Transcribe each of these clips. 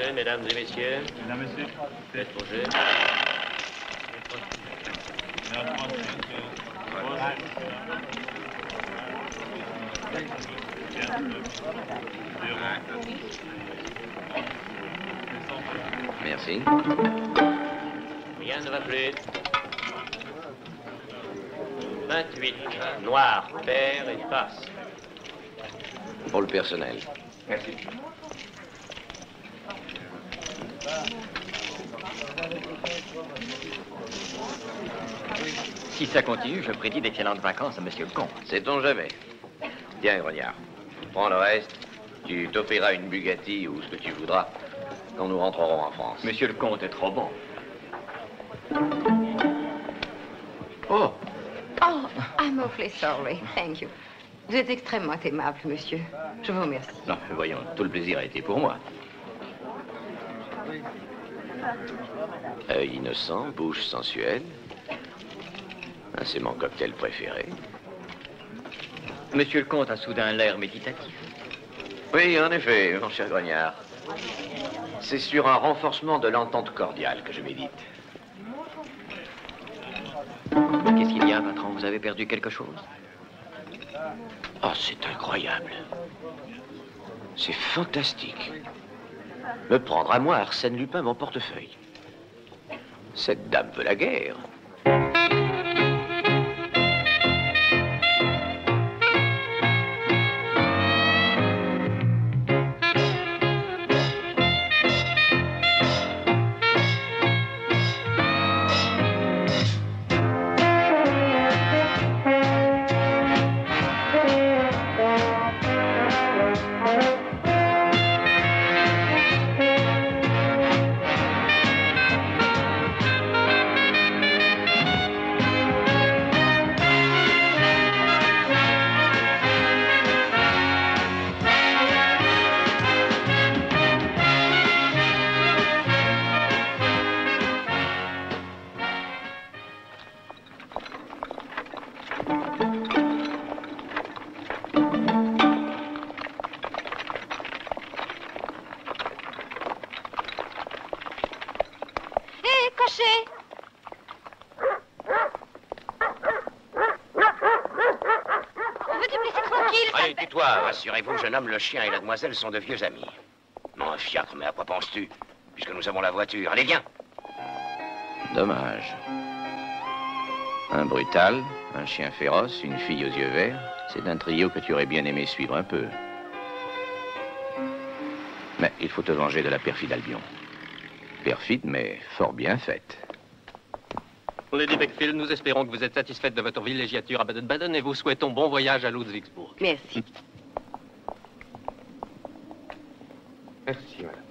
Projet, mesdames et messieurs. Mesdames, messieurs. Faites projet. Merci. Rien ne va plus. 28. Noir, pair et face. Pour le personnel. Merci. Si ça continue, je prédis d'excellentes vacances à Monsieur le Comte. Sait-on jamais. Tiens, Grognard, prends le reste. Tu t'offriras une Bugatti ou ce que tu voudras quand nous rentrerons en France. Monsieur le Comte est trop bon. Oh, Oh, I'm awfully sorry. Thank you. Vous êtes extrêmement aimable, monsieur. Je vous remercie. non, voyons, tout le plaisir a été pour moi. Œil innocent, bouche sensuelle. Ah, c'est mon cocktail préféré. Monsieur le Comte a soudain l'air méditatif. Oui, en effet, mon cher Grognard. C'est sur un renforcement de l'entente cordiale que je médite. Qu'est-ce qu'il y a, patron? Vous avez perdu quelque chose? Oh, c'est incroyable. C'est fantastique. Me prendre à moi, Arsène Lupin, mon portefeuille. Cette dame veut la guerre. Rassurez-vous, jeune homme, le chien et la demoiselle sont de vieux amis. Mon fiacre, mais à quoi penses-tu? Puisque nous avons la voiture. Allez, viens. Dommage. Un brutal, un chien féroce, une fille aux yeux verts. C'est un trio que tu aurais bien aimé suivre un peu. Mais il faut te venger de la perfide Albion. Perfide, mais fort bien faite. Lady Beckfield, nous espérons que vous êtes satisfaite de votre villégiature à Baden-Baden et vous souhaitons bon voyage à Ludwigsburg. Merci. Merci, madame.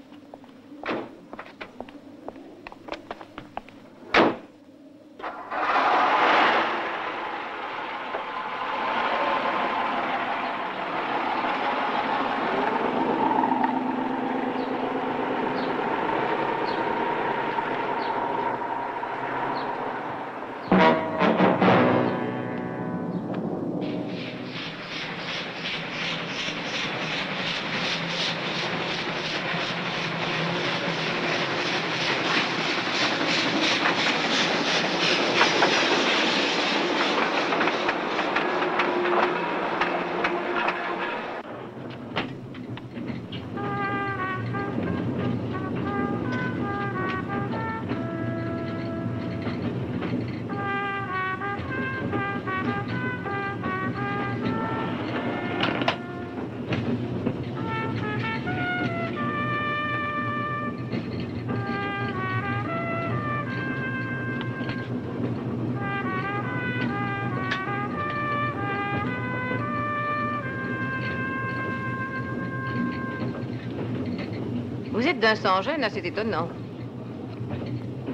Vous êtes d'un sang-gêne assez étonnant.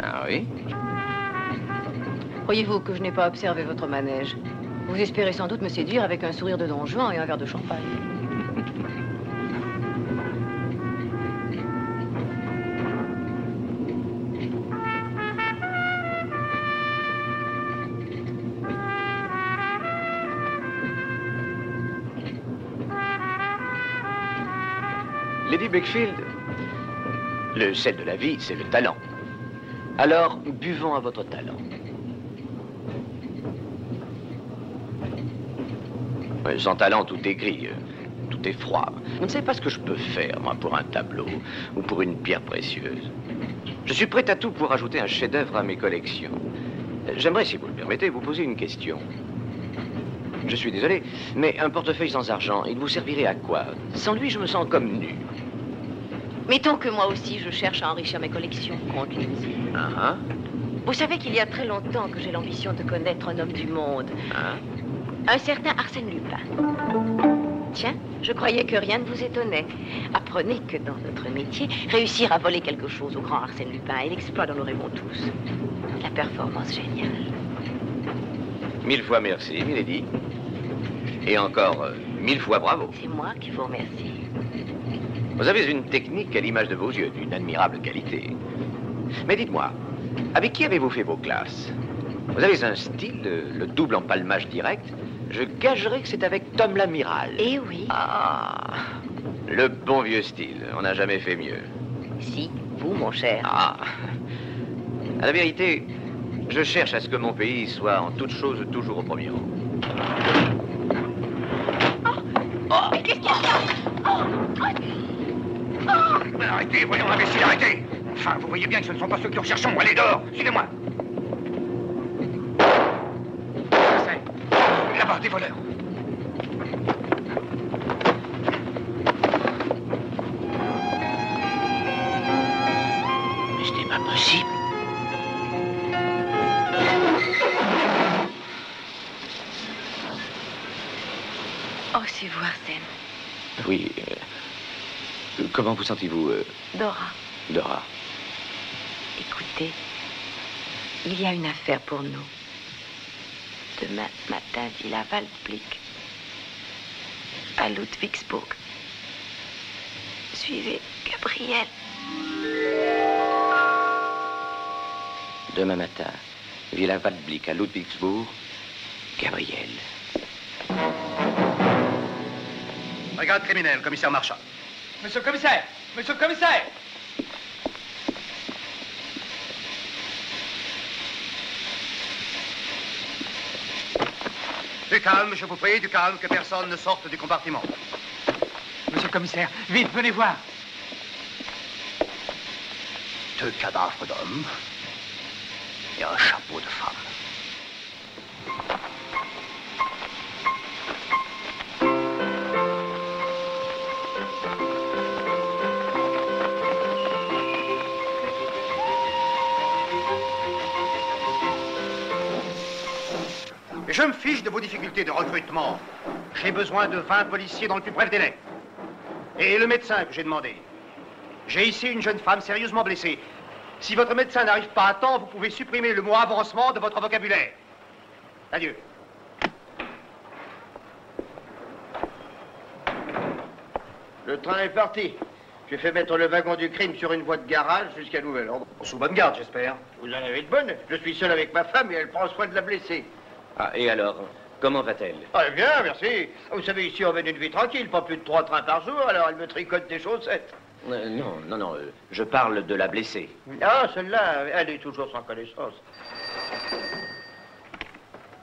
Ah oui? Croyez-vous que je n'ai pas observé votre manège? Vous espérez sans doute me séduire avec un sourire de Don Juan et un verre de champagne. Lady Beckfield, Le sel de la vie, c'est le talent. Alors, buvons à votre talent. Sans talent, tout est gris, tout est froid. Vous ne savez pas ce que je peux faire, moi, pour un tableau ou pour une pierre précieuse. Je suis prêt à tout pour ajouter un chef-d'œuvre à mes collections. J'aimerais, si vous le permettez, vous poser une question. Je suis désolé, mais un portefeuille sans argent, il vous servirait à quoi? Sans lui, je me sens comme nu. Mettons que moi aussi, je cherche à enrichir mes collections, comte Lindsay. Vous savez qu'il y a très longtemps que j'ai l'ambition de connaître un homme du monde. Un certain Arsène Lupin. Tiens, je croyais que rien ne vous étonnait. Apprenez que dans notre métier, réussir à voler quelque chose au grand Arsène Lupin est l'exploit dont nous rêvons tous. La performance géniale. 1000 fois merci, Milady. Et encore 1000 fois bravo. C'est moi qui vous remercie. Vous avez une technique à l'image de vos yeux, d'une admirable qualité. Mais dites-moi, avec qui avez-vous fait vos classes? Vous avez un style, le double empalmage direct. Je gagerais que c'est avec Tom l'amiral. Eh oui. Ah, le bon vieux style. On n'a jamais fait mieux. Si, vous, mon cher. Ah, à la vérité, je cherche à ce que mon pays soit en toute chose toujours au premier rang. Mais qu'est-ce qu'il y a? Arrêtez, voyons, imbécile, arrêtez! Enfin, vous voyez bien que ce ne sont pas ceux que nous recherchons. Allez, dehors, suivez-moi! Là-bas, des voleurs! Mais ce n'est pas possible. Oh, c'est vous, Arsène. Oui. Comment vous sentez-vous, Dora. Dora? Écoutez, il y a une affaire pour nous. Demain matin, Villa Waldblick, à Ludwigsburg. Suivez Gabriel. Demain matin, Villa Waldblick à Ludwigsburg, Gabriel. Brigade criminelle, commissaire Marchand. Monsieur le commissaire! Monsieur le commissaire! Du calme, je vous prie, du calme, que personne ne sorte du compartiment. Monsieur le commissaire, vite, venez voir! 2 cadavres d'hommes et un chapeau de femme. Je me fiche de vos difficultés de recrutement. J'ai besoin de 20 policiers dans le plus bref délai. Et le médecin que j'ai demandé. J'ai ici une jeune femme sérieusement blessée. Si votre médecin n'arrive pas à temps, vous pouvez supprimer le mot avancement de votre vocabulaire. Adieu. Le train est parti. J'ai fait mettre le wagon du crime sur une voie de garage jusqu'à nouvel ordre. Sous bonne garde, j'espère. Vous en avez de bonnes. Je suis seul avec ma femme et elle prend soin de la blessée. Ah, et alors, comment va-t-elle? Ah, bien, merci. Vous savez, ici, on mène une vie tranquille, pas plus de 3 trains par jour, alors elle me tricote des chaussettes. Non, je parle de la blessée. Ah, celle-là, elle est toujours sans connaissance.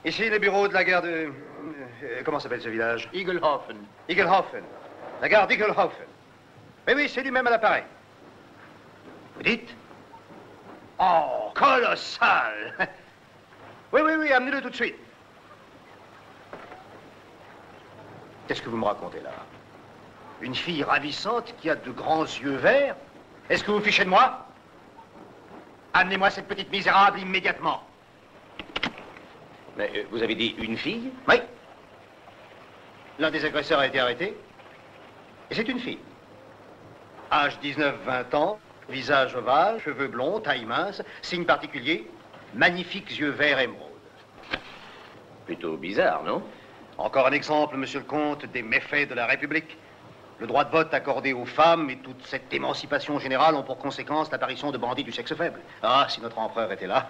Ici, les bureaux de la gare de... comment s'appelle ce village? Eaglehofen. Eaglehofen. La gare d'Eaglehofen. Oui, c'est lui-même à l'appareil. Vous dites? Oh, colossal! Oui, amenez-le tout de suite. Qu'est-ce que vous me racontez là? Une fille ravissante qui a de grands yeux verts? Est-ce que vous fichez de moi? Amenez-moi cette petite misérable immédiatement. Mais vous avez dit une fille? Oui. L'un des agresseurs a été arrêté. Et c'est une fille. Âge 19-20 ans, visage ovale, cheveux blonds, taille mince, signe particulier, magnifiques yeux verts émeraude. Plutôt bizarre, non? Encore un exemple, monsieur le comte, des méfaits de la République. Le droit de vote accordé aux femmes et toute cette émancipation générale ont pour conséquence l'apparition de bandits du sexe faible. Ah, si notre empereur était là.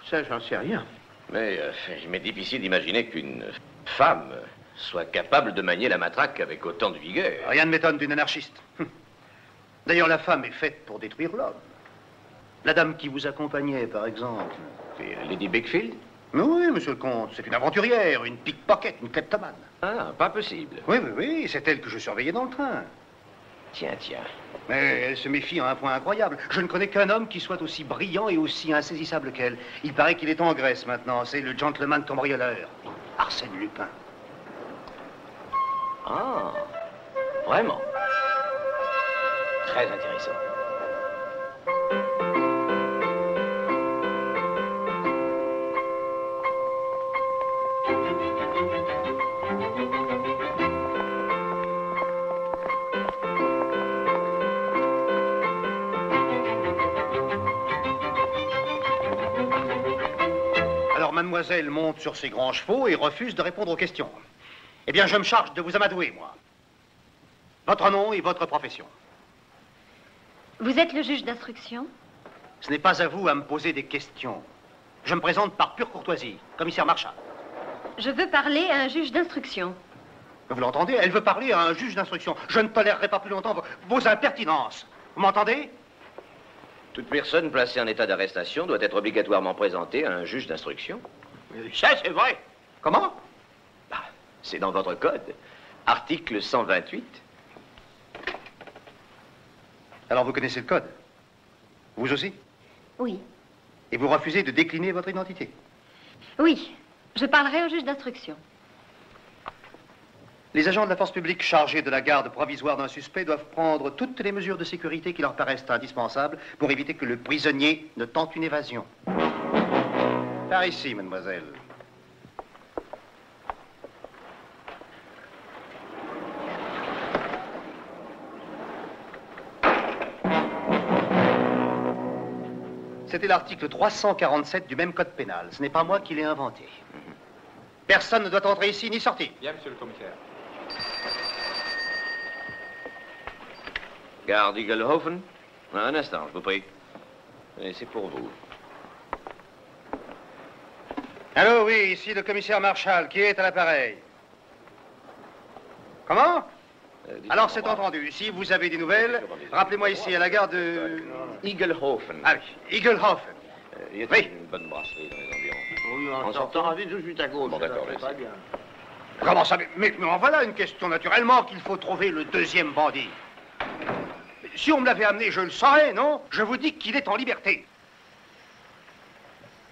Ça, j'en sais rien. Mais il m'est difficile d'imaginer qu'une femme soit capable de manier la matraque avec autant de vigueur. Rien ne m'étonne d'une anarchiste. D'ailleurs, la femme est faite pour détruire l'homme. La dame qui vous accompagnait, par exemple. C'est Lady Beckfield? Mais oui, monsieur le comte, c'est une aventurière, une pickpocket, une kleptomane. Ah, pas possible. Oui, oui, oui, c'est elle que je surveillais dans le train. Tiens, tiens. Mais elle se méfie à un point incroyable. Je ne connais qu'un homme qui soit aussi brillant et aussi insaisissable qu'elle. Il paraît qu'il est en Grèce maintenant. C'est le gentleman cambrioleur, Arsène Lupin. Ah, vraiment. Très intéressant. Alors, mademoiselle monte sur ses grands chevaux et refuse de répondre aux questions. Eh bien, je me charge de vous amadouer, moi. Votre nom et votre profession. Vous êtes le juge d'instruction? Ce n'est pas à vous à me poser des questions. Je me présente par pure courtoisie, commissaire Marchal. Je veux parler à un juge d'instruction. Vous l'entendez? Elle veut parler à un juge d'instruction. Je ne tolérerai pas plus longtemps vos impertinences. Vous m'entendez? Toute personne placée en état d'arrestation doit être obligatoirement présentée à un juge d'instruction. Ça, c'est vrai. Comment? Bah, c'est dans votre code. Article 128. Alors, vous connaissez le code? Vous aussi? Oui. Et vous refusez de décliner votre identité? Oui. Je parlerai au juge d'instruction. Les agents de la force publique chargés de la garde provisoire d'un suspect doivent prendre toutes les mesures de sécurité qui leur paraissent indispensables pour éviter que le prisonnier ne tente une évasion. Par ici, mademoiselle. C'était l'article 347 du même code pénal. Ce n'est pas moi qui l'ai inventé. Personne ne doit entrer ici ni sortir. Bien, monsieur le commissaire. Garde Eaglehofen. Un instant, je vous prie. Et c'est pour vous. Allô, oui, ici le commissaire Marchal, qui est à l'appareil. Comment? Alors, c'est entendu. Si vous avez des nouvelles, rappelez-moi ici à la gare de... Eaglehofen. Ah oui, Eaglehofen. Il y a Oui. une bonne brasserie dans les environs. Oui, En en sortant, sortant, tout de suite à gauche. Bon, d'accord, ça, c'est merci. pas bien. Comment ça? Mais en voilà une question, naturellement, qu'il faut trouver le deuxième bandit. Si on me l'avait amené, je le saurais, non? Je vous dis qu'il est en liberté.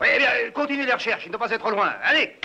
Oui, eh bien, continuez les recherches, il ne doit pas être loin. Allez!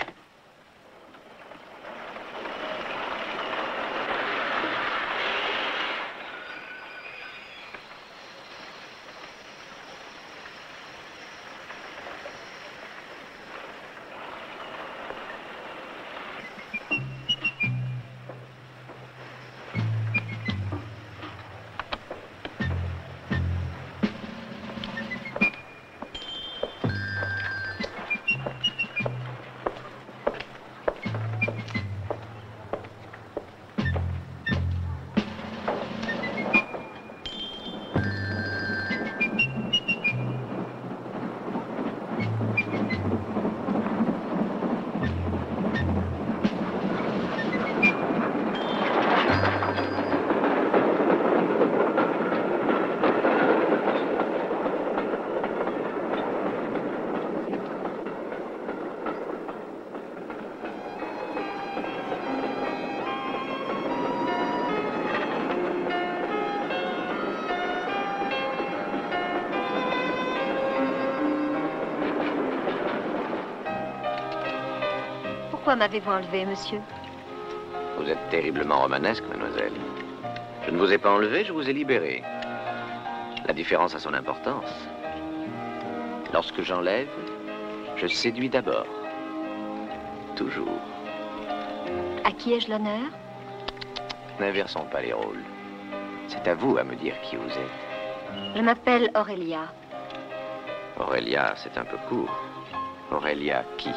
Pourquoi m'avez-vous enlevé, monsieur? Vous êtes terriblement romanesque, mademoiselle. Je ne vous ai pas enlevé, je vous ai libéré. La différence a son importance. Lorsque j'enlève, je séduis d'abord. Toujours. À qui ai-je l'honneur? N'inversons pas les rôles. C'est à vous à me dire qui vous êtes. Je m'appelle Aurélia. Aurélia, c'est un peu court. Aurélia qui?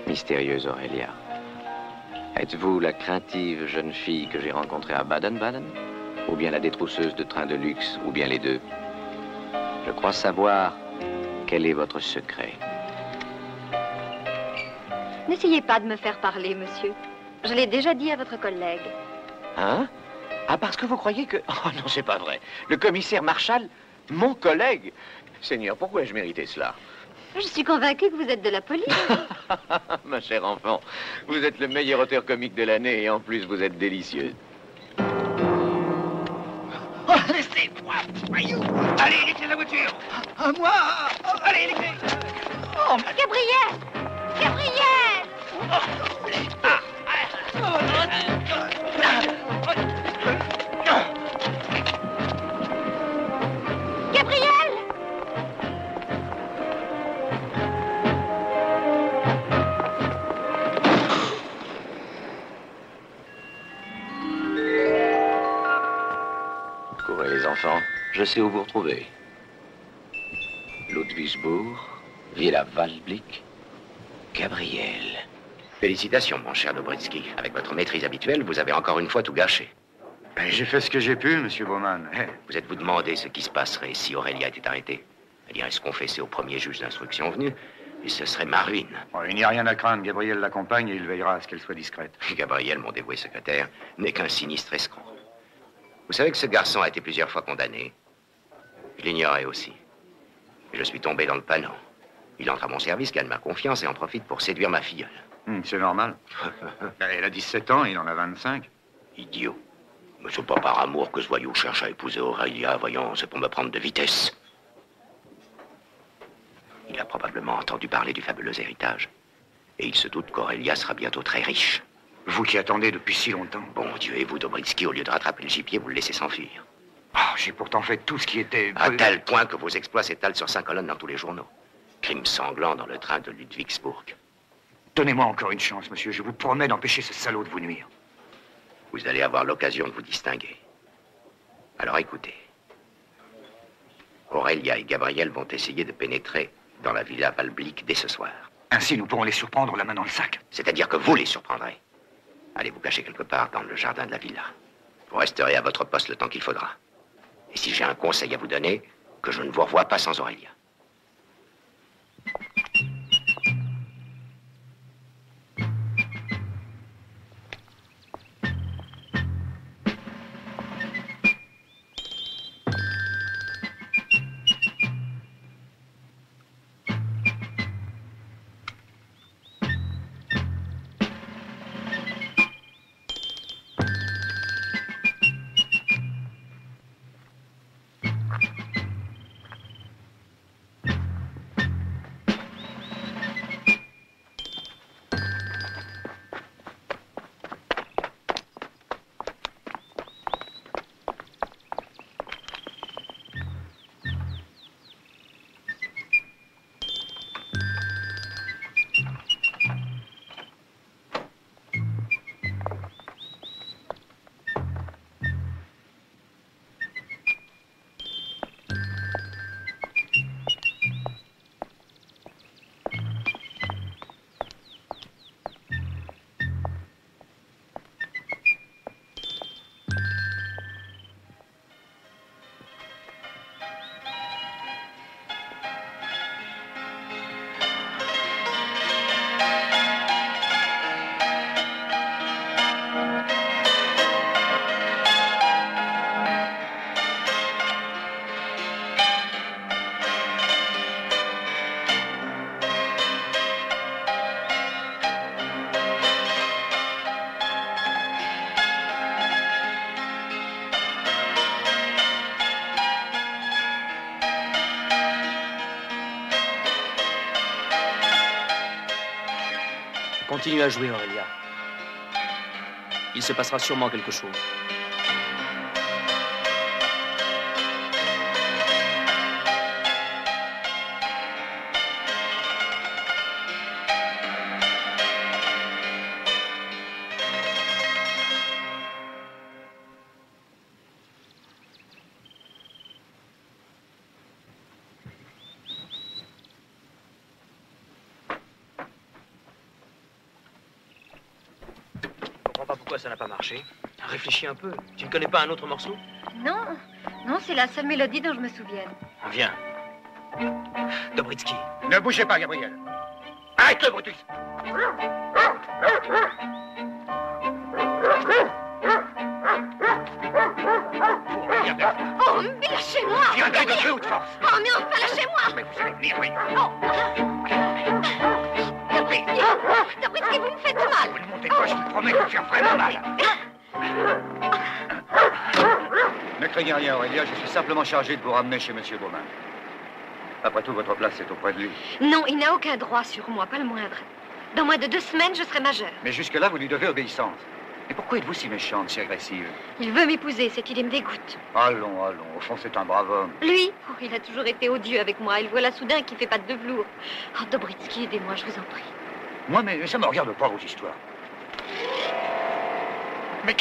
Mystérieuse Aurélia. Êtes-vous la craintive jeune fille que j'ai rencontrée à Baden-Baden? Ou bien la détrousseuse de train de luxe? Ou bien les deux? Je crois savoir quel est votre secret. N'essayez pas de me faire parler, monsieur. Je l'ai déjà dit à votre collègue. Hein? Ah, parce que vous croyez que... Oh non, c'est pas vrai. Le commissaire Marshall, mon collègue. Seigneur, pourquoi ai-je mérité cela? Je suis convaincue que vous êtes de la police. Ma chère enfant, vous êtes le meilleur auteur comique de l'année et en plus vous êtes délicieuse. Oh, laissez-moi, voyou. Allez, les clés de la voiture. À moi. Oh, allez, les clés. Oh, Gabriel! Gabriel! Gabriel! Courez les enfants, je sais où vous retrouver. Ludwigsburg, Villa Walblick, Gabriel. Félicitations, mon cher Dobritsky. Avec votre maîtrise habituelle, vous avez encore une fois tout gâché. J'ai fait ce que j'ai pu, monsieur Bowman. Vous êtes-vous demandé ce qui se passerait si Aurélia était arrêtée? Elle irait se confesser au premier juge d'instruction venu, et ce serait ma ruine. Oh, il n'y a rien à craindre. Gabriel l'accompagne et il veillera à ce qu'elle soit discrète. Gabriel, mon dévoué secrétaire, n'est qu'un sinistre escroc. Vous savez que ce garçon a été plusieurs fois condamné. Je l'ignorais aussi. Et je suis tombé dans le panneau. Il entre à mon service, gagne ma confiance et en profite pour séduire ma filleule. C'est normal. Elle a 17 ans, il en a 25. Idiot. Mais c'est pas par amour que ce voyou cherche à épouser Aurélia, voyons, c'est pour me prendre de vitesse. Il a probablement entendu parler du fabuleux héritage. Et il se doute qu'Aurélia sera bientôt très riche. Vous qui attendez depuis si longtemps. Bon Dieu, et vous, Dobritsky, au lieu de rattraper le gibier, vous le laissez s'enfuir. J'ai pourtant fait tout ce qui était... À tel point que vos exploits s'étalent sur 5 colonnes dans tous les journaux. Crime sanglant dans le train de Ludwigsburg. Donnez-moi encore une chance, monsieur. Je vous promets d'empêcher ce salaud de vous nuire. Vous allez avoir l'occasion de vous distinguer. Alors écoutez. Aurélia et Gabriel vont essayer de pénétrer dans la villa Walblick dès ce soir. Ainsi, nous pourrons les surprendre la main dans le sac. C'est-à-dire que vous les surprendrez. Allez vous cacher quelque part dans le jardin de la villa. Vous resterez à votre poste le temps qu'il faudra. Et si j'ai un conseil à vous donner, que je ne vous revoie pas sans Aurélia. Continue à jouer, Aurélia. Il se passera sûrement quelque chose. Pourquoi ça n'a pas marché? Réfléchis un peu. Tu ne connais pas un autre morceau? Non, non, c'est la seule mélodie dont je me souvienne. Viens. Dobritsky. Ne bougez pas, Gabriel. Arrête-le, Brutus. Lâchez-moi! Viendrai de peu ou de force. Oh, mais enfin, lâchez-moi! Mais vous allez venir, oui. Oh! Zabriskie, vous me faites mal! Vous ne montez pas, je vous promets de vous faire vraiment mal. Ne craignez rien, Aurélia, je suis simplement chargé de vous ramener chez Monsieur Baumann. Après tout, votre place est auprès de lui. Non, il n'a aucun droit sur moi, pas le moindre. Dans moins de 2 semaines, je serai majeure. Mais jusque-là, vous lui devez obéissance. Mais pourquoi êtes-vous si méchante, si agressive? Il veut m'épouser, cette idée me dégoûte. Allons, allons, au fond, c'est un brave homme. Lui, oh, il a toujours été odieux avec moi. Il voilà soudain qu'il fait patte de velours. Oh, Dobritsky, aidez-moi, je vous en prie. Moi, mais ça ne me regarde pas, vos histoires. Mais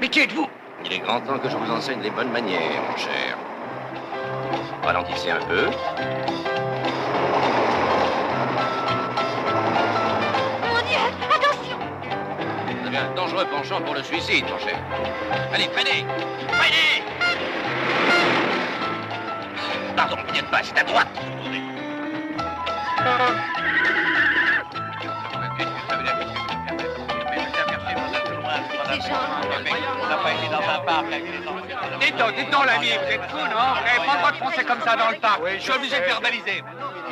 qui êtes-vous? Il est grand temps que je vous enseigne les bonnes manières, mon cher. Ralentissez un peu. Mon Dieu, attention! Vous avez un dangereux penchant pour le suicide, mon cher. Allez, freinez! Freinez! Pardon, vous n'y êtes pas, c'est à droite. On n'a pas été dans un parc avec les enfants. Dites donc, l'ami, vous êtes fou, non? Vous n'avez pas le droit de foncer comme ça dans le parc. Oui, je suis obligé de verbaliser.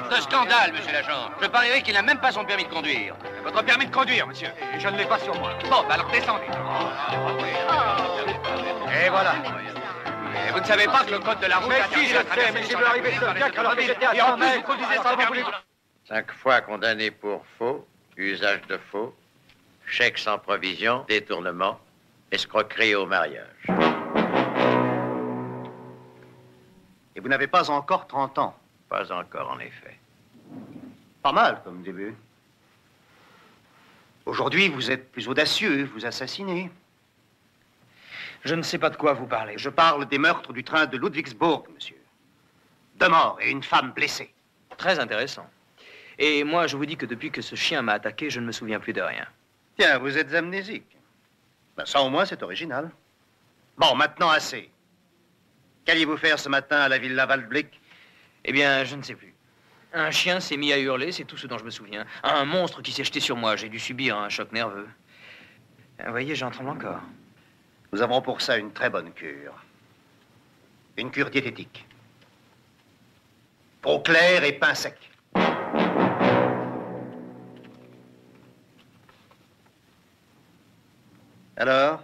C'est un scandale, monsieur l'agent. Je parierais qu'il n'a même pas son permis de conduire. Votre permis de conduire, monsieur. Et je ne l'ai pas sur moi. Bon, bah alors descendez. Et voilà. Et vous ne savez pas que le code de la route Mais interdit si, je la sais, traversée mais j'ai sur vu la arriver route ce dans les gars alors que j'étais à Et en 100 plus, vous mètres. conduisez sans permis. 5 fois condamné pour faux, usage de faux, chèque sans provision, détournement, escroquerie au mariage. Et vous n'avez pas encore 30 ans. Pas encore, en effet. Pas mal comme début. Aujourd'hui, vous êtes plus audacieux, vous assassinez. Je ne sais pas de quoi vous parlez. Je parle des meurtres du train de Ludwigsburg, monsieur. 2 morts et une femme blessée. Très intéressant. Et moi, je vous dis que depuis que ce chien m'a attaqué, je ne me souviens plus de rien. Tiens, vous êtes amnésique. Ben, ça, au moins, c'est original. Bon, maintenant, assez. Qu'alliez-vous faire ce matin à la Villa Waldblick? Eh bien, je ne sais plus. Un chien s'est mis à hurler, c'est tout ce dont je me souviens. Un monstre qui s'est jeté sur moi, j'ai dû subir un choc nerveux. Vous voyez, j'en tremble encore. Nous avons pour ça une très bonne cure. Une cure diététique. Eau claire et pain sec. Alors?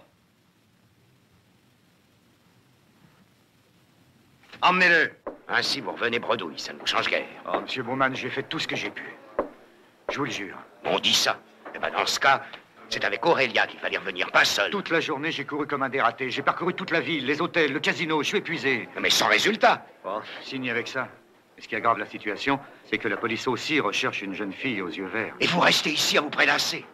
Emmenez-le. Ainsi, vous revenez bredouille, ça ne vous change guère. Oh, Monsieur Baumann, j'ai fait tout ce que j'ai pu. Je vous le jure. On dit ça. Eh ben, dans ce cas, c'est avec Aurélia qu'il fallait revenir, pas seul. Toute la journée, j'ai couru comme un dératé. J'ai parcouru toute la ville, les hôtels, le casino. Je suis épuisé. Mais sans résultat. Oh, signe avec ça. Et ce qui aggrave la situation, c'est que la police aussi recherche une jeune fille aux yeux verts. Et vous restez ici à vous prélasser.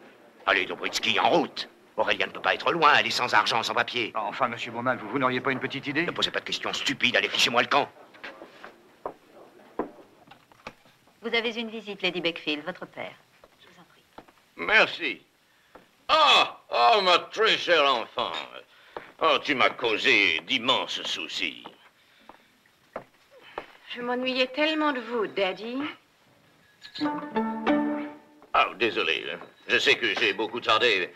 Allez, Dobritsky, en route. Aurélia ne peut pas être loin, elle est sans argent, sans papier. Enfin, Monsieur Baumann, vous n'auriez pas une petite idée? Ne posez pas de questions stupides, allez, fichez-moi le camp. Vous avez une visite, Lady Beckfield, votre père. Je vous en prie. Merci. Oh, ma très chère enfant. Oh, tu m'as causé d'immenses soucis. Je m'ennuyais tellement de vous, Daddy. Ah, désolé. Je sais que j'ai beaucoup tardé,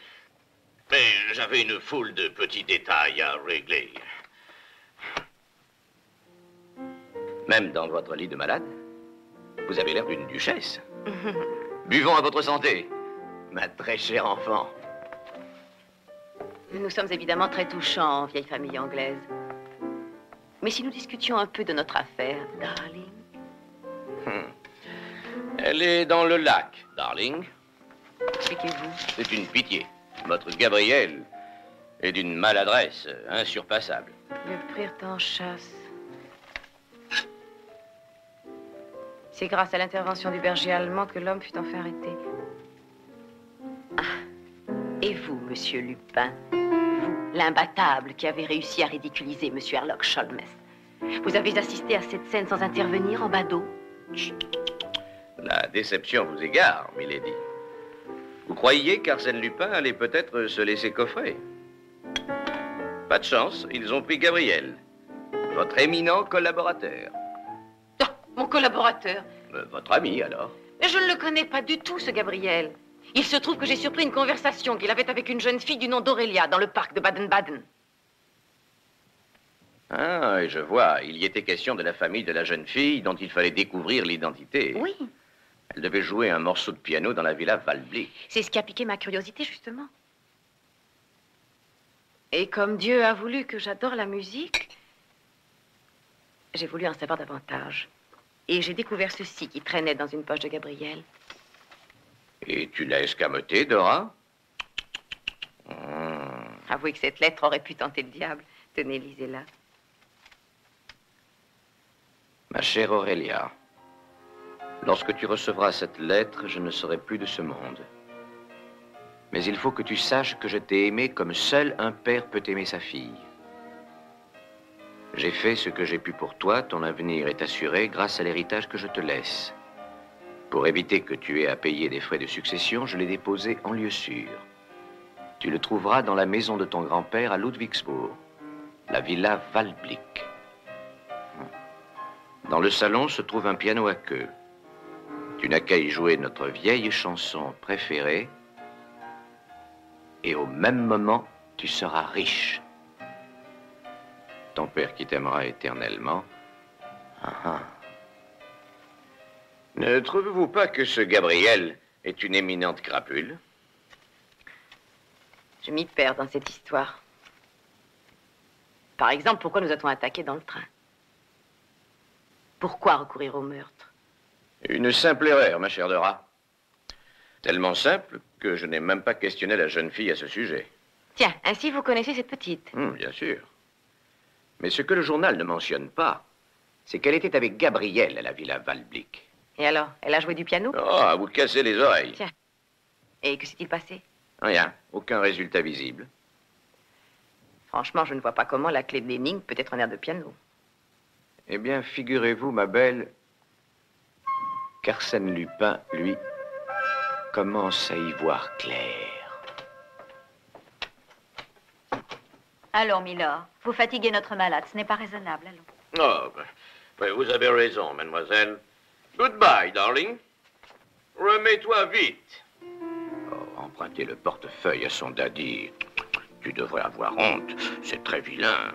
mais j'avais une foule de petits détails à régler. Même dans votre lit de malade, vous avez l'air d'une duchesse. Buvons à votre santé, ma très chère enfant. Nous sommes évidemment très touchants, vieille famille anglaise. Mais si nous discutions un peu de notre affaire, darling. Elle est dans le lac, darling. Expliquez-vous. C'est une pitié. Votre Gabriel est d'une maladresse insurpassable. Le prirent en chasse. C'est grâce à l'intervention du berger allemand que l'homme fut enfin arrêté. Ah. Et vous, monsieur Lupin, vous, l'imbattable qui avez réussi à ridiculiser monsieur Herlock Sholmès, vous avez assisté à cette scène sans intervenir en bas d'eau? La déception vous égare, milady. Vous croyiez qu'Arsène Lupin allait peut-être se laisser coffrer? Pas de chance, ils ont pris Gabriel, votre éminent collaborateur. Oh, mon collaborateur? Votre ami, alors? Mais je ne le connais pas du tout, ce Gabriel. Il se trouve que j'ai surpris une conversation qu'il avait avec une jeune fille du nom d'Aurélia dans le parc de Baden-Baden. Ah, et je vois. Il y était question de la famille de la jeune fille dont il fallait découvrir l'identité. Oui. Elle devait jouer un morceau de piano dans la villa Valblick. C'est ce qui a piqué ma curiosité, justement. Et comme Dieu a voulu que j'adore la musique, j'ai voulu en savoir davantage. Et j'ai découvert ceci qui traînait dans une poche de Gabriel. Et tu l'as escamoté, Dora? Avouez que cette lettre aurait pu tenter le diable. Tenez, lisez-la. Ma chère Aurélia, lorsque tu recevras cette lettre, je ne serai plus de ce monde. Mais il faut que tu saches que je t'ai aimé comme seul un père peut aimer sa fille. J'ai fait ce que j'ai pu pour toi, ton avenir est assuré grâce à l'héritage que je te laisse. Pour éviter que tu aies à payer des frais de succession, je l'ai déposé en lieu sûr. Tu le trouveras dans la maison de ton grand-père à Ludwigsburg, la villa Valblick. Dans le salon se trouve un piano à queue. Tu n'as qu'à y jouer notre vieille chanson préférée, et au même moment, tu seras riche. Ton père qui t'aimera éternellement. Ne trouvez-vous pas que ce Gabriel est une éminente crapule? Je m'y perds dans cette histoire. Par exemple, pourquoi nous a-t-on attaqué dans le train? Pourquoi recourir au meurtre? Une simple erreur, ma chère Dora. Tellement simple que je n'ai même pas questionné la jeune fille à ce sujet. Tiens, ainsi vous connaissez cette petite? Bien sûr. Mais ce que le journal ne mentionne pas, c'est qu'elle était avec Gabriel à la villa Valblick. Et alors, elle a joué du piano? Oh, à vous casser les oreilles. Tiens. Et que s'est-il passé? Rien, aucun résultat visible. Franchement, je ne vois pas comment la clé de l'énigme peut être un air de piano. Eh bien, figurez-vous, ma belle, qu'Arsène Lupin, lui, commence à y voir clair. Allons, Milord, vous fatiguez notre malade, ce n'est pas raisonnable, allons. Oh, ben, vous avez raison, mademoiselle. Goodbye, darling. Remets-toi vite. Oh, emprunter le portefeuille à son daddy. Tu devrais avoir honte, c'est très vilain.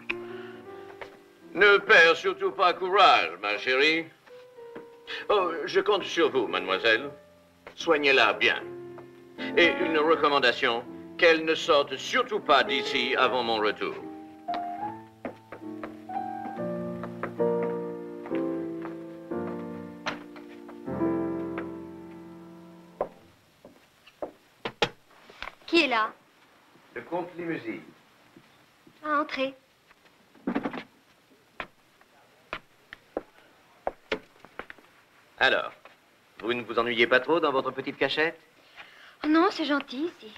Ne perds surtout pas courage, ma chérie. Oh, je compte sur vous, mademoiselle. Soignez-la bien. Et une recommandation, qu'elle ne sorte surtout pas d'ici avant mon retour. Qui est là? Le comte Limousine. Entrez. Alors, vous ne vous ennuyez pas trop dans votre petite cachette? Oh non, c'est gentil ici.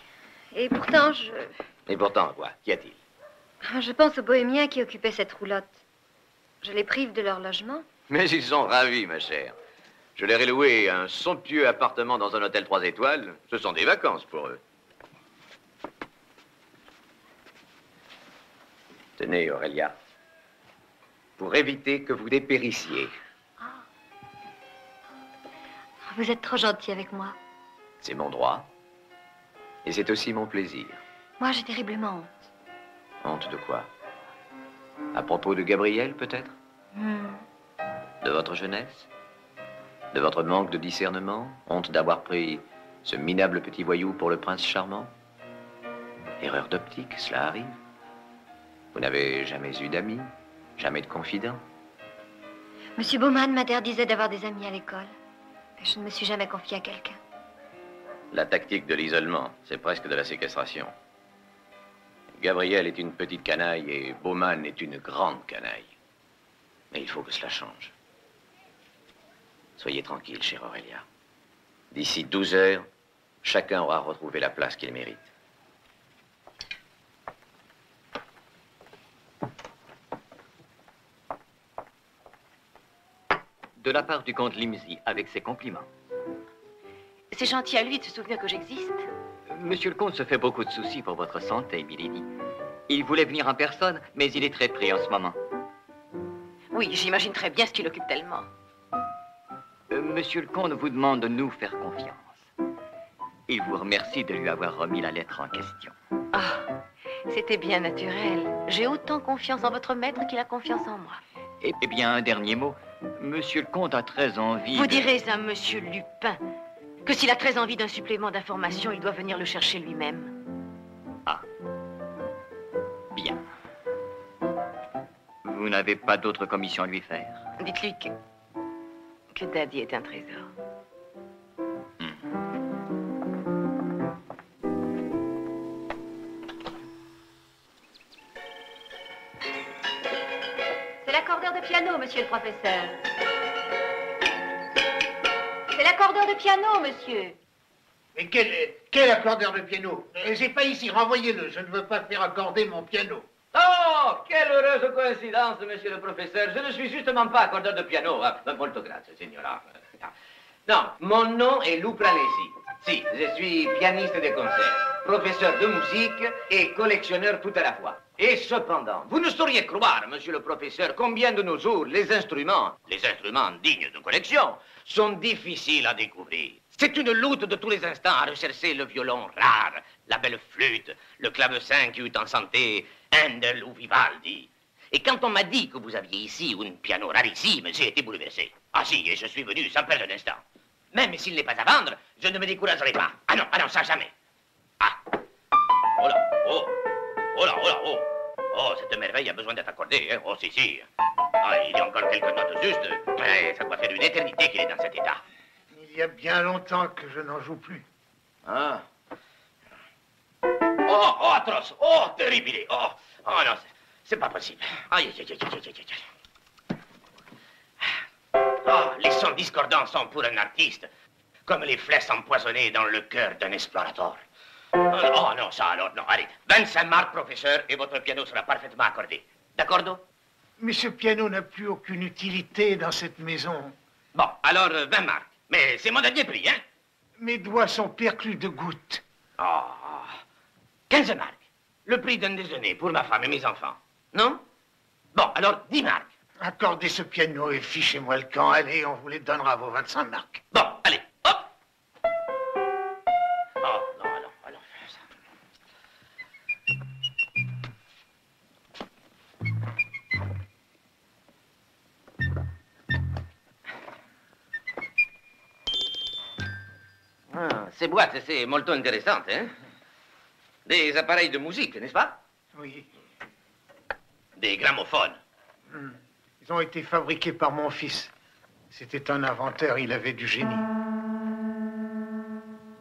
Et pourtant, Et pourtant, quoi? Qu'y a-t-il? je pense aux bohémiens qui occupaient cette roulotte. Je les prive de leur logement. Mais ils sont ravis, ma chère. Je leur ai loué un somptueux appartement dans un hôtel 3 étoiles. Ce sont des vacances pour eux. Tenez, Aurélia. Pour éviter que vous dépérissiez. Vous êtes trop gentil avec moi. C'est mon droit. Et c'est aussi mon plaisir. Moi, j'ai terriblement honte. Honte de quoi? À propos de Gabriel, peut-être? De votre jeunesse? De votre manque de discernement? Honte d'avoir pris ce minable petit voyou pour le prince charmant? Erreur d'optique, cela arrive. Vous n'avez jamais eu d'amis? Jamais de confident? Monsieur Baumann m'interdisait d'avoir des amis à l'école. Et je ne me suis jamais confiée à quelqu'un. La tactique de l'isolement, c'est presque de la séquestration. Gabriel est une petite canaille et Baumann est une grande canaille. Mais il faut que cela change. Soyez tranquille, chère Aurélia. D'ici 12 heures, chacun aura retrouvé la place qu'il mérite. De la part du comte Limzy, avec ses compliments. C'est gentil à lui de se souvenir que j'existe. Monsieur le comte se fait beaucoup de soucis pour votre santé, milady. Il voulait venir en personne, mais il est très pris en ce moment. Oui, j'imagine très bien ce qui l'occupe tellement. Monsieur le comte vous demande de nous faire confiance. Il vous remercie de lui avoir remis la lettre en question. Ah, C'était bien naturel. J'ai autant confiance en votre maître qu'il a confiance en moi. Eh bien, un dernier mot. Monsieur le comte a très envie Vous de... direz à Monsieur Lupin que s'il a très envie d'un supplément d'information, il doit venir le chercher lui-même. Ah. Bien. Vous n'avez pas d'autre commission à lui faire? Dites-lui que Daddy est un trésor. C'est l'accordeur de piano, monsieur le professeur. C'est l'accordeur de piano, monsieur. Mais quel accordeur de piano? J'ai pas ici, renvoyez-le. Je ne veux pas faire accorder mon piano. Oh, quelle heureuse coïncidence, monsieur le professeur. Je ne suis justement pas accordeur de piano. Molto grazie, signora. Non, mon nom est Lou Pranesi. Si, je suis pianiste de concert, professeur de musique et collectionneur tout à la fois. Et cependant, vous ne sauriez croire, monsieur le professeur, combien de nos jours les instruments dignes de collection, sont difficiles à découvrir. C'est une lutte de tous les instants à rechercher le violon rare, la belle flûte, le clavecin qui eut en santé Handel ou Vivaldi. Et quand on m'a dit que vous aviez ici un piano rarissime, j'ai été bouleversé. Ah si, et je suis venu sans perdre un instant. Même s'il n'est pas à vendre, je ne me découragerai pas. Ah non, ça jamais. Ah. Oh là, oh. Oh là, oh là, oh. Oh, cette merveille a besoin d'être accordée, hein. Oh, si. Ah, il y a encore quelques notes justes. Mais ça doit faire une éternité qu'il est dans cet état. Il y a bien longtemps que je n'en joue plus. Ah. Oh, atroce. Oh, terrible. Oh non, c'est pas possible. Aïe. Oh, les sons discordants sont pour un artiste comme les flèches empoisonnées dans le cœur d'un explorateur. Oh non, ça alors, non, allez. 25 marques, professeur, et votre piano sera parfaitement accordé. D'accordo? Mais ce piano n'a plus aucune utilité dans cette maison. Bon, alors 20 marques. Mais c'est mon dernier prix, hein? Mes doigts sont perclus de gouttes. Oh, 15 marques. Le prix d'un déjeuner pour ma femme et mes enfants. Non? Bon, alors 10 marques. Accordez ce piano et fichez-moi le camp. Allez, on vous les donnera, vos 25 marques. Bon, allez, hop! Oh, non, allons faire ça. Ah, ces boîtes, c'est molto intéressant, hein? Des appareils de musique, n'est-ce pas? Oui. Des gramophones. Ils ont été fabriqués par mon fils. C'était un inventeur, il avait du génie.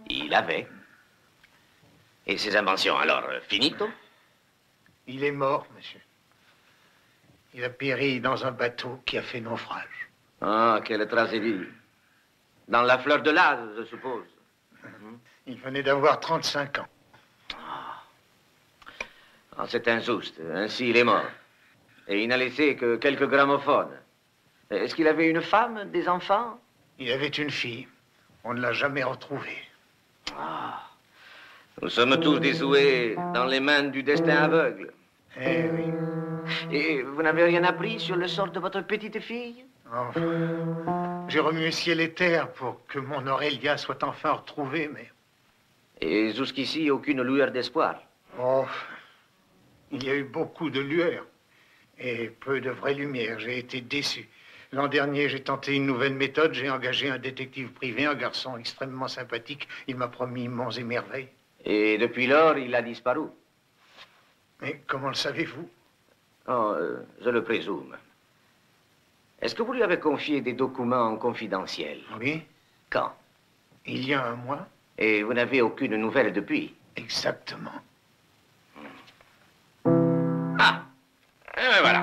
Il avait. Et ses inventions, alors, finito? Il est mort, monsieur. Il a péri dans un bateau qui a fait naufrage. Ah, quelle tragédie. Dans la fleur de l'âge, je suppose. Il venait d'avoir 35 ans. Ah, c'est injuste. Ainsi, il est mort. Et il n'a laissé que quelques gramophones. Est-ce qu'il avait une femme, des enfants? Il avait une fille. On ne l'a jamais retrouvée. Ah. Nous sommes tous dévoués dans les mains du destin aveugle. Eh oui. Et vous n'avez rien appris sur le sort de votre petite fille? Oh. J'ai remué ciel et terre pour que mon Aurélia soit enfin retrouvée, mais... Et jusqu'ici, aucune lueur d'espoir? Oh, il y a eu beaucoup de lueurs et peu de vraie lumière. J'ai été déçu. L'an dernier, j'ai tenté une nouvelle méthode. J'ai engagé un détective privé, un garçon extrêmement sympathique. Il m'a promis monts et merveilles. Et depuis lors, il a disparu. Mais comment le savez-vous? Oh, je le présume. Est-ce que vous lui avez confié des documents confidentiels? Oui. Quand? Il y a un mois. Et vous n'avez aucune nouvelle depuis? Exactement. Ah! Et ben voilà.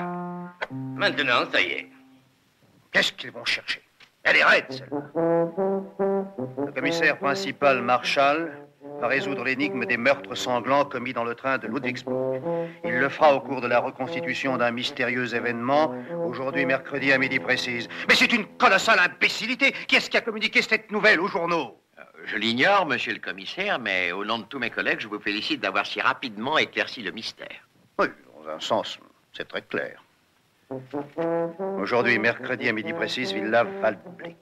Maintenant, ça y est. Qu'est-ce qu'ils vont chercher? Elle est raide, celle-là. Le commissaire principal Marshall va résoudre l'énigme des meurtres sanglants commis dans le train de Ludwigsburg. Il le fera au cours de la reconstitution d'un mystérieux événement, aujourd'hui mercredi à midi précise. Mais c'est une colossale imbécilité. Qui est-ce qui a communiqué cette nouvelle aux journaux? Je l'ignore, monsieur le commissaire, mais au nom de tous mes collègues, je vous félicite d'avoir si rapidement éclairci le mystère. Oui, dans un sens, c'est très clair. Aujourd'hui, mercredi à midi précise, Villa Waldblick.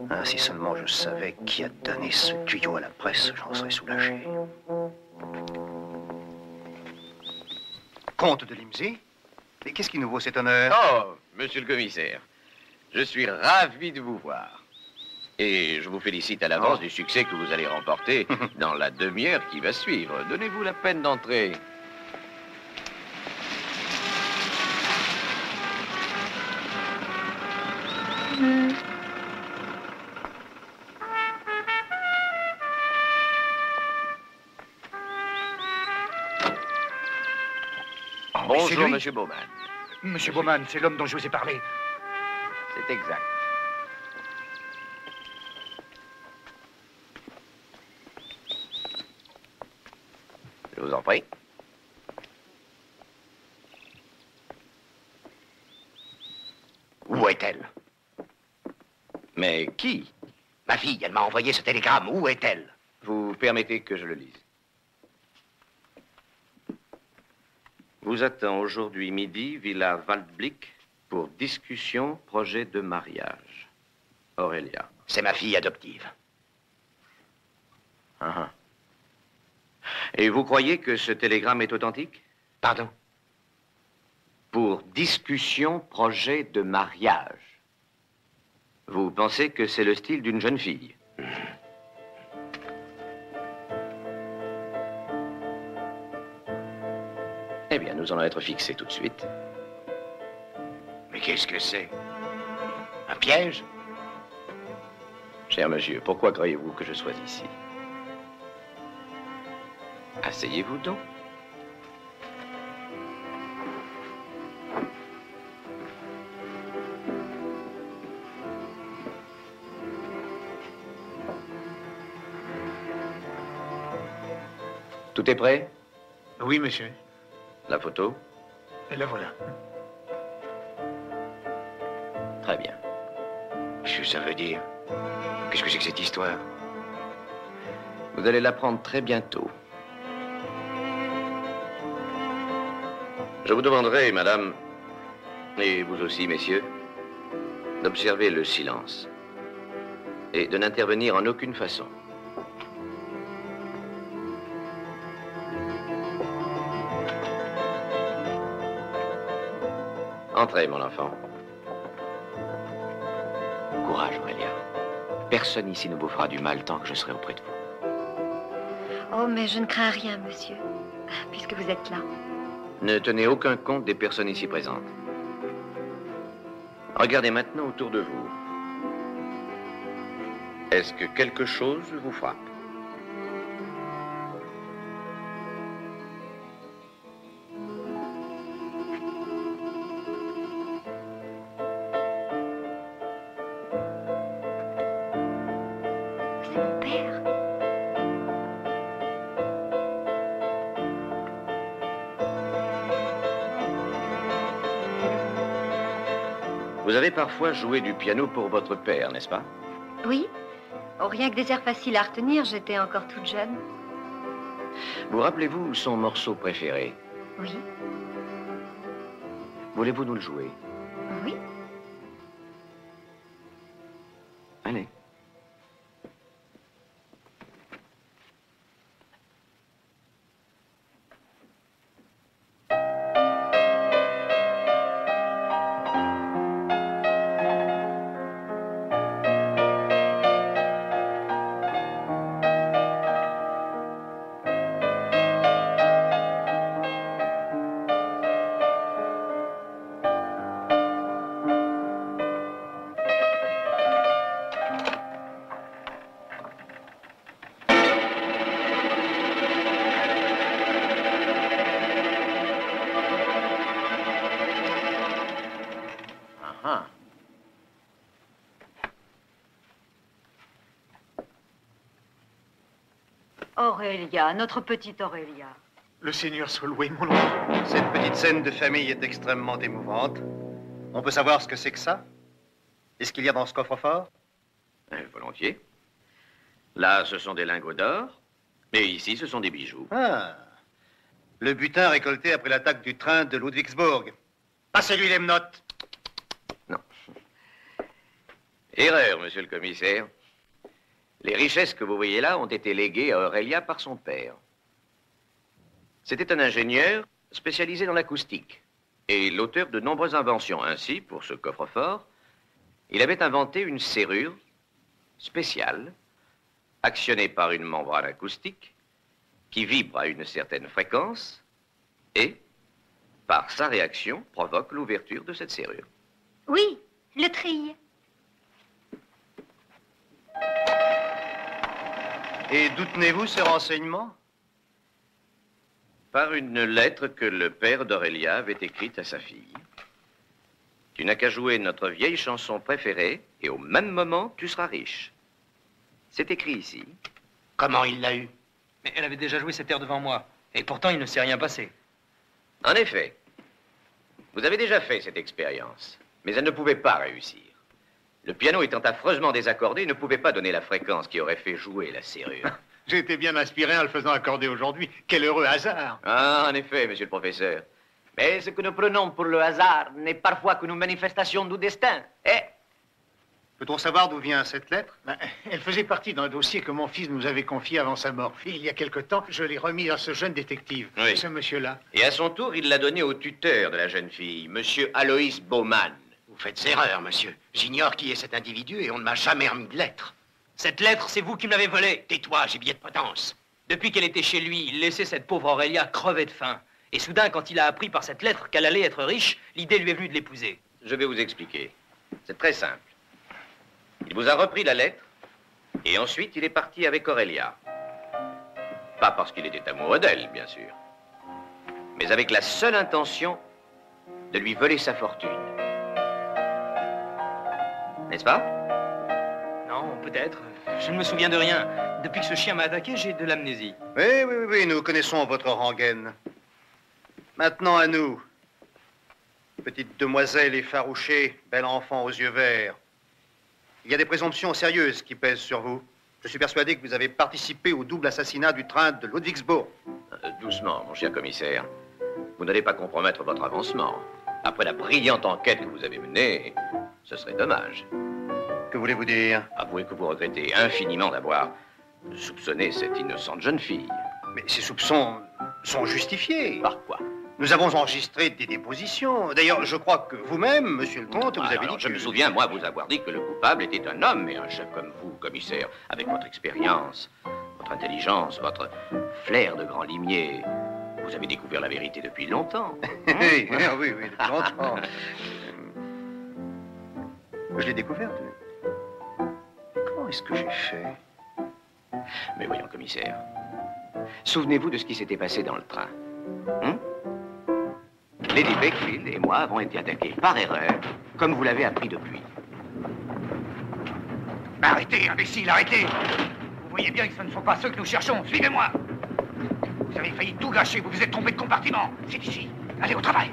Ah, si seulement je savais qui a donné ce tuyau à la presse, j'en serais soulagé. Comte de Limsey? Et qu'est-ce qui nous vaut cet honneur? Oh, monsieur le commissaire, je suis ravi de vous voir. Et je vous félicite à l'avance du succès que vous allez remporter dans la demi-heure qui va suivre. Donnez-vous la peine d'entrer. Bonjour, monsieur Bowman. Monsieur Bowman, c'est l'homme dont je vous ai parlé. C'est exact. Je vous en prie. Où est-elle? Mais qui? Ma fille, elle m'a envoyé ce télégramme. Où est-elle? Vous permettez que je le lise. Vous attend aujourd'hui midi, Villa Waldblick, pour discussion, projet de mariage. Aurélia. C'est ma fille adoptive. Et vous croyez que ce télégramme est authentique? Pardon? Pour discussion, projet de mariage. Vous pensez que c'est le style d'une jeune fille? Eh bien, nous allons être fixés tout de suite. Mais qu'est-ce que c'est? Un piège? Cher monsieur, pourquoi croyez-vous que je sois ici? Asseyez-vous donc. Tout est prêt? Oui, monsieur. La photo? Et la voilà. Très bien. Qu'est-ce que ça veut dire? Qu'est-ce que c'est que cette histoire? Vous allez l'apprendre très bientôt. Je vous demanderai, madame, et vous aussi, messieurs, d'observer le silence et de n'intervenir en aucune façon. Entrez, mon enfant. Courage, Aurélia. Personne ici ne vous fera du mal tant que je serai auprès de vous. Oh, mais je ne crains rien, monsieur, puisque vous êtes là. Ne tenez aucun compte des personnes ici présentes. Regardez maintenant autour de vous. Est-ce que quelque chose vous frappe? Vous avez parfois joué du piano pour votre père, n'est-ce pas? Oui. Oh, rien que des airs faciles à retenir, j'étais encore toute jeune. Vous rappelez-vous son morceau préféré? Oui. Voulez-vous nous le jouer? Oui. Allez. Aurélia, notre petite Aurélia. Le Seigneur soit loué, mon oncle. Cette petite scène de famille est extrêmement émouvante. On peut savoir ce que c'est que ça? Est-ce qu'il y a dans ce coffre-fort? Volontiers. Là, ce sont des lingots d'or. Et ici, ce sont des bijoux. Ah. Le butin récolté après l'attaque du train de Ludwigsburg. Passez-lui les menottes. Erreur, monsieur le commissaire. Les richesses que vous voyez là ont été léguées à Aurélia par son père. C'était un ingénieur spécialisé dans l'acoustique et l'auteur de nombreuses inventions. Ainsi, pour ce coffre-fort, il avait inventé une serrure spéciale, actionnée par une membrane acoustique, qui vibre à une certaine fréquence et, par sa réaction, provoque l'ouverture de cette serrure. Oui, le treillis. Et d'où tenez-vous ces renseignements? Par une lettre que le père d'Aurélia avait écrite à sa fille. Tu n'as qu'à jouer notre vieille chanson préférée et au même moment, tu seras riche. C'est écrit ici. Comment il l'a eu? Mais elle avait déjà joué cette air devant moi. Et pourtant, il ne s'est rien passé. En effet, vous avez déjà fait cette expérience, mais elle ne pouvait pas réussir. Le piano étant affreusement désaccordé, ne pouvait pas donner la fréquence qui aurait fait jouer la serrure. J'ai été bien inspiré en le faisant accorder aujourd'hui. Quel heureux hasard! Ah, en effet, monsieur le professeur. Mais ce que nous prenons pour le hasard n'est parfois qu'une manifestation du destin. Eh? Peut-on savoir d'où vient cette lettre? Elle faisait partie d'un dossier que mon fils nous avait confié avant sa mort. Il y a quelque temps, je l'ai remis à ce jeune détective, Oui. ce monsieur-là. Et à son tour, il l'a donné au tuteur de la jeune fille, monsieur Aloïs Baumann. Vous faites erreur, monsieur. J'ignore qui est cet individu et on ne m'a jamais remis de lettre. Cette lettre, c'est vous qui me l'avez volée. Tais-toi, j'ai billet de potence. Depuis qu'elle était chez lui, il laissait cette pauvre Aurélia crever de faim. Et soudain, quand il a appris par cette lettre qu'elle allait être riche, l'idée lui est venue de l'épouser. Je vais vous expliquer. C'est très simple. Il vous a repris la lettre, et ensuite il est parti avec Aurélia. Pas parce qu'il était amoureux d'elle, bien sûr, mais avec la seule intention de lui voler sa fortune. N'est-ce pas? Non, peut-être. Je ne me souviens de rien. Depuis que ce chien m'a attaqué, j'ai de l'amnésie. Oui, nous connaissons votre rengaine. Maintenant à nous. Petite demoiselle effarouchée, bel enfant aux yeux verts. Il y a des présomptions sérieuses qui pèsent sur vous. Je suis persuadé que vous avez participé au double assassinat du train de Ludwigsburg. Doucement, mon cher commissaire. Vous n'allez pas compromettre votre avancement. Après la brillante enquête que vous avez menée, ce serait dommage. Que voulez-vous dire? Avouez que vous regrettez infiniment d'avoir soupçonné cette innocente jeune fille. Mais ces soupçons sont justifiés. Par quoi? Nous avons enregistré des dépositions. D'ailleurs, je crois que vous-même, monsieur le comte, vous avez dit que... Je me souviens, moi, vous avoir dit que le coupable était un homme, et un chef comme vous, commissaire, avec votre expérience, votre intelligence, votre flair de grand limier. Vous avez découvert la vérité depuis longtemps. Oui, depuis longtemps. Je l'ai découverte. Comment est-ce que j'ai fait? Mais voyons, commissaire, souvenez-vous de ce qui s'était passé dans le train. Lady Beckfield et moi avons été attaqués par erreur, comme vous l'avez appris depuis. Arrêtez, imbécile, arrêtez! Vous voyez bien que ce ne sont pas ceux que nous cherchons. Suivez-moi! Vous avez failli tout gâcher, vous vous êtes trompé de compartiment. C'est ici. Allez au travail.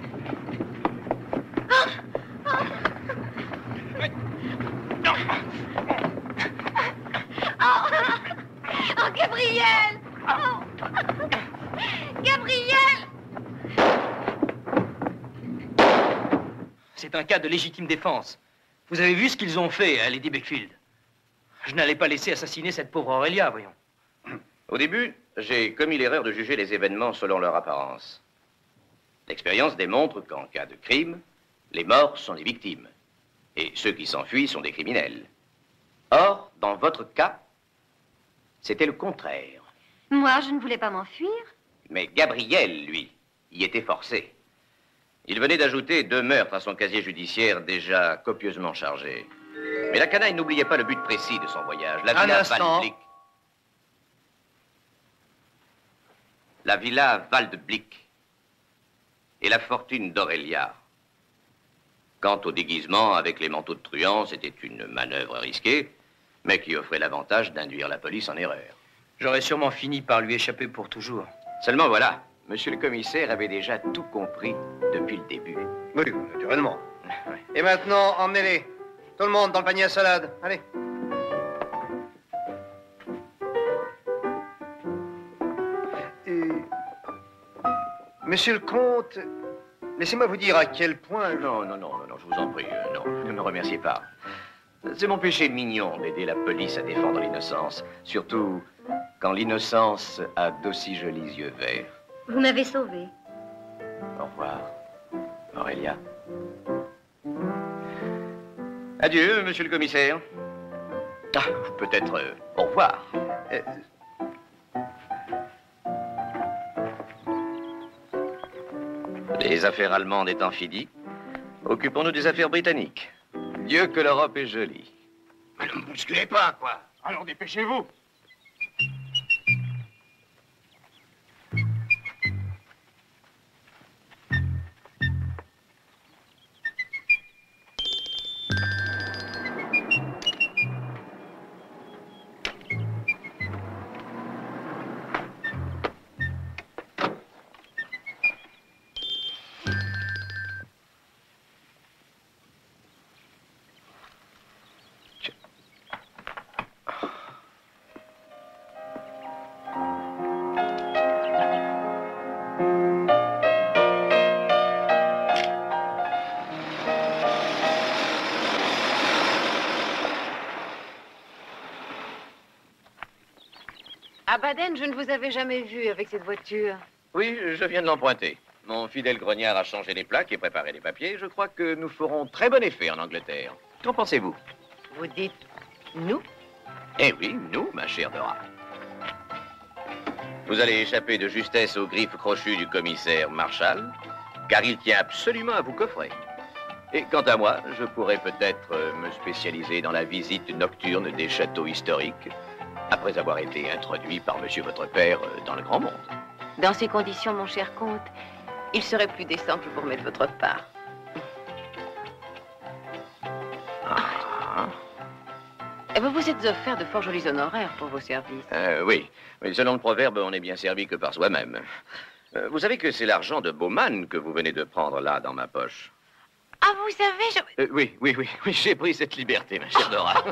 Oh, Gabriel! Oh. Gabriel! C'est un cas de légitime défense. Vous avez vu ce qu'ils ont fait à Lady Beckfield. Je n'allais pas laisser assassiner cette pauvre Aurélia, voyons. Au début, j'ai commis l'erreur de juger les événements selon leur apparence. L'expérience démontre qu'en cas de crime, les morts sont des victimes. Et ceux qui s'enfuient sont des criminels. Or, dans votre cas, c'était le contraire. Moi, je ne voulais pas m'enfuir. Mais Gabriel, lui, y était forcé. Il venait d'ajouter 2 meurtres à son casier judiciaire déjà copieusement chargé. Mais la canaille n'oubliait pas le but précis de son voyage, la villa Waldblick. La villa Waldblick et la fortune d'Aurélia. Quant au déguisement avec les manteaux de truands, c'était une manœuvre risquée, mais qui offrait l'avantage d'induire la police en erreur. J'aurais sûrement fini par lui échapper pour toujours. Seulement voilà, monsieur le commissaire avait déjà tout compris depuis le début. Oui, naturellement. Et maintenant, emmenez-les. Tout le monde dans le panier à salade. Allez. Monsieur le comte, laissez-moi vous dire à quel point... Non, je vous en prie, non, ne me remerciez pas. C'est mon péché mignon d'aider la police à défendre l'innocence. Surtout quand l'innocence a d'aussi jolis yeux verts. Vous m'avez sauvé. Au revoir, Aurélia. Adieu, monsieur le commissaire. Ah, peut-être au revoir. Les affaires allemandes étant finies, occupons-nous des affaires britanniques. Dieu que l'Europe est jolie. Mais ne me bousculez pas, quoi. Alors dépêchez-vous. À Baden, je ne vous avais jamais vu avec cette voiture. Oui, je viens de l'emprunter. Mon fidèle grognard a changé les plaques et préparé les papiers. Je crois que nous ferons très bon effet en Angleterre. Qu'en pensez-vous? Vous dites nous? Eh oui, nous, ma chère Dora. Vous allez échapper de justesse aux griffes crochues du commissaire Marshall, car il tient absolument à vous coffrer. Et quant à moi, je pourrais peut-être me spécialiser dans la visite nocturne des châteaux historiques, après avoir été introduit par monsieur votre père dans le grand monde. Dans ces conditions, mon cher comte, il serait plus décent que je vous remette votre part. Vous vous êtes offert de fort jolis honoraires pour vos services. Oui, mais selon le proverbe, on n'est bien servi que par soi-même. Vous savez que c'est l'argent de Bowman que vous venez de prendre là, dans ma poche. Ah, vous savez, Oui, j'ai pris cette liberté, ma chère Dora.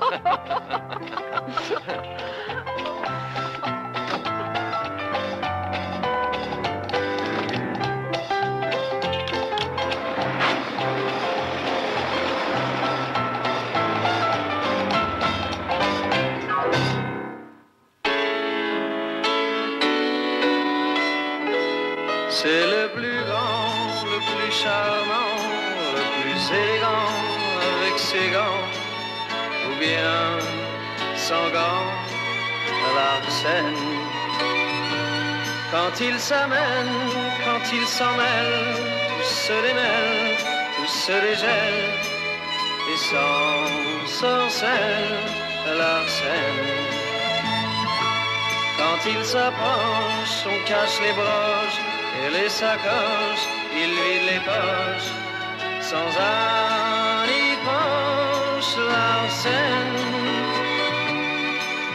C'est le plus grand, le plus charmant, le plus élégant avec ses gants, ou bien sans gants à Larsen. Quand il s'amène, quand il s'en mêle, tout se démêle, tout se dégèle, et sans sorcelle à Larsen. Quand il s'approche, on cache les broches et les sacoches, il vide les poches, sans âne ni poche, Larsen.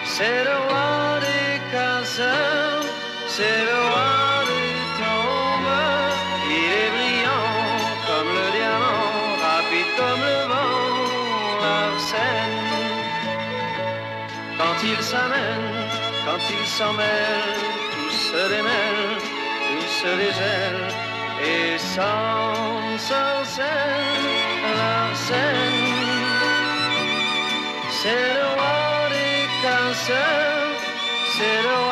C'est le roi des casseurs, c'est le roi des tombeurs, il est brillant comme le diamant, rapide comme le vent, Larsen. Quand il s'amène, quand il s'en mêle, tout se démêle, tout se dégèle, et sans sorcelle, Larsen. C'est le roi des casseurs, c'est le roi